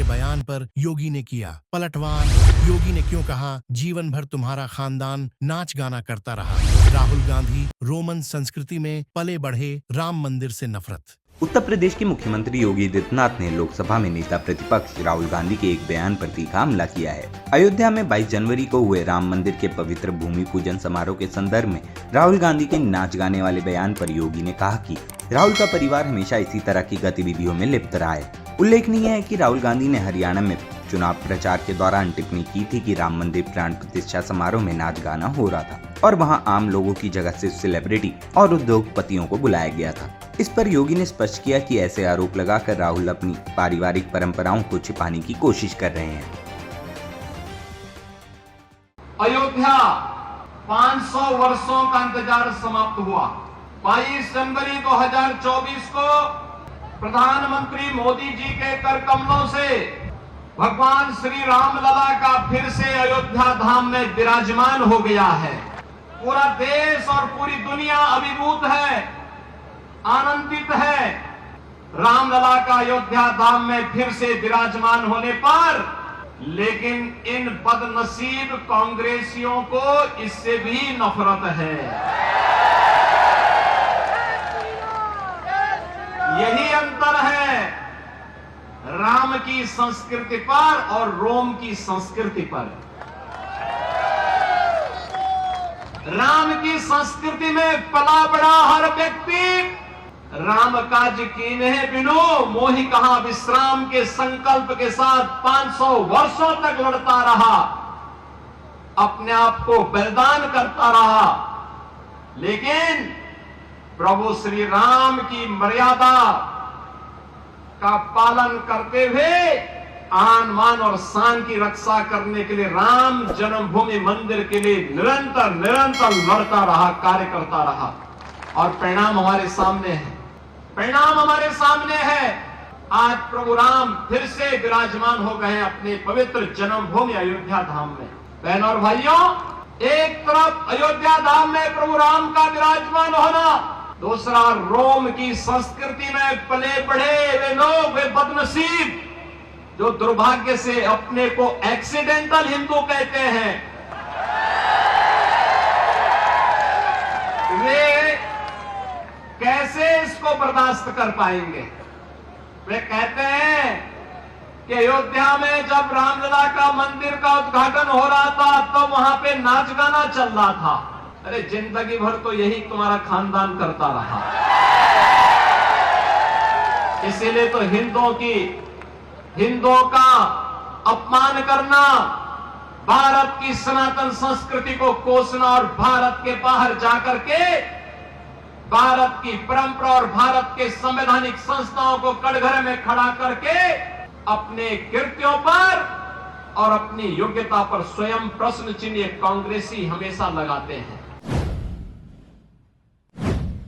बयान पर योगी ने किया पलटवार। योगी ने क्यों कहा जीवन भर तुम्हारा खानदान नाच गाना करता रहा। राहुल गांधी रोमन संस्कृति में पले बढ़े, राम मंदिर से नफरत। उत्तर प्रदेश के मुख्यमंत्री योगी आदित्यनाथ ने लोकसभा में नेता प्रतिपक्ष राहुल गांधी के एक बयान पर तीखा हमला किया है। अयोध्या में 22 जनवरी को हुए राम मंदिर के पवित्र भूमि पूजन समारोह के संदर्भ में राहुल गांधी के नाच गाने वाले बयान पर योगी ने कहा कि राहुल का परिवार हमेशा इसी तरह की गतिविधियों में लिप्त रहा है। उल्लेखनीय है कि राहुल गांधी ने हरियाणा में चुनाव प्रचार के दौरान टिप्पणी की थी कि राम मंदिर प्राण प्रतिष्ठा समारोह में नाच गाना हो रहा था और वहां आम लोगों की जगह से सेलिब्रिटी और उद्योगपतियों को बुलाया गया था। इस पर योगी ने स्पष्ट किया कि ऐसे आरोप लगाकर राहुल अपनी पारिवारिक परंपराओं को छिपाने की कोशिश कर रहे हैं। अयोध्या 500 वर्षों का इंतजार समाप्त हुआ। 22 जनवरी 2024 को प्रधानमंत्री मोदी जी के कर कमलों से भगवान श्री राम लला का फिर से अयोध्या धाम में विराजमान हो गया है। पूरा देश और पूरी दुनिया अभिभूत है, आनंदित है। रामलला का अयोध्या धाम में फिर से विराजमान होने पर, लेकिन इन बदनसीब कांग्रेसियों को इससे भी नफरत है। यही अंतर है राम की संस्कृति पर और रोम की संस्कृति पर। राम की संस्कृति में पला बड़ा हर व्यक्ति राम काज कीन्हे बिनु मोहि कहां विश्राम के संकल्प के साथ 500 वर्षों तक लड़ता रहा, अपने आप को बलिदान करता रहा। लेकिन प्रभु श्री राम की मर्यादा का पालन करते हुए आन मान और शान की रक्षा करने के लिए राम जन्मभूमि मंदिर के लिए निरंतर लड़ता रहा, कार्य करता रहा। और परिणाम हमारे सामने है। परिणाम हमारे सामने है। आज प्रभु राम फिर से विराजमान हो गए अपने पवित्र जन्मभूमि अयोध्या धाम में। बहनों और भाइयों, एक तरफ अयोध्या धाम में प्रभु राम का विराजमान होना, दूसरा रोम की संस्कृति में पले बढ़े वे लोग, वे बदनसीब जो दुर्भाग्य से अपने को एक्सीडेंटल हिंदू कहते हैं, वे कैसे इसको बर्दाश्त कर पाएंगे। वे कहते हैं कि अयोध्या में जब रामलला का मंदिर का उद्घाटन हो रहा था तो वहां पे नाच गाना चल रहा था। अरे जिंदगी भर तो यही तुम्हारा खानदान करता रहा। इसीलिए तो हिंदुओं का अपमान करना, भारत की सनातन संस्कृति को कोसना और भारत के बाहर जाकर के भारत की परंपरा और भारत के संवैधानिक संस्थाओं को कटघरे में खड़ा करके अपने कृत्यों पर और अपनी योग्यता पर स्वयं प्रश्न चिन्ह कांग्रेसी हमेशा लगाते हैं।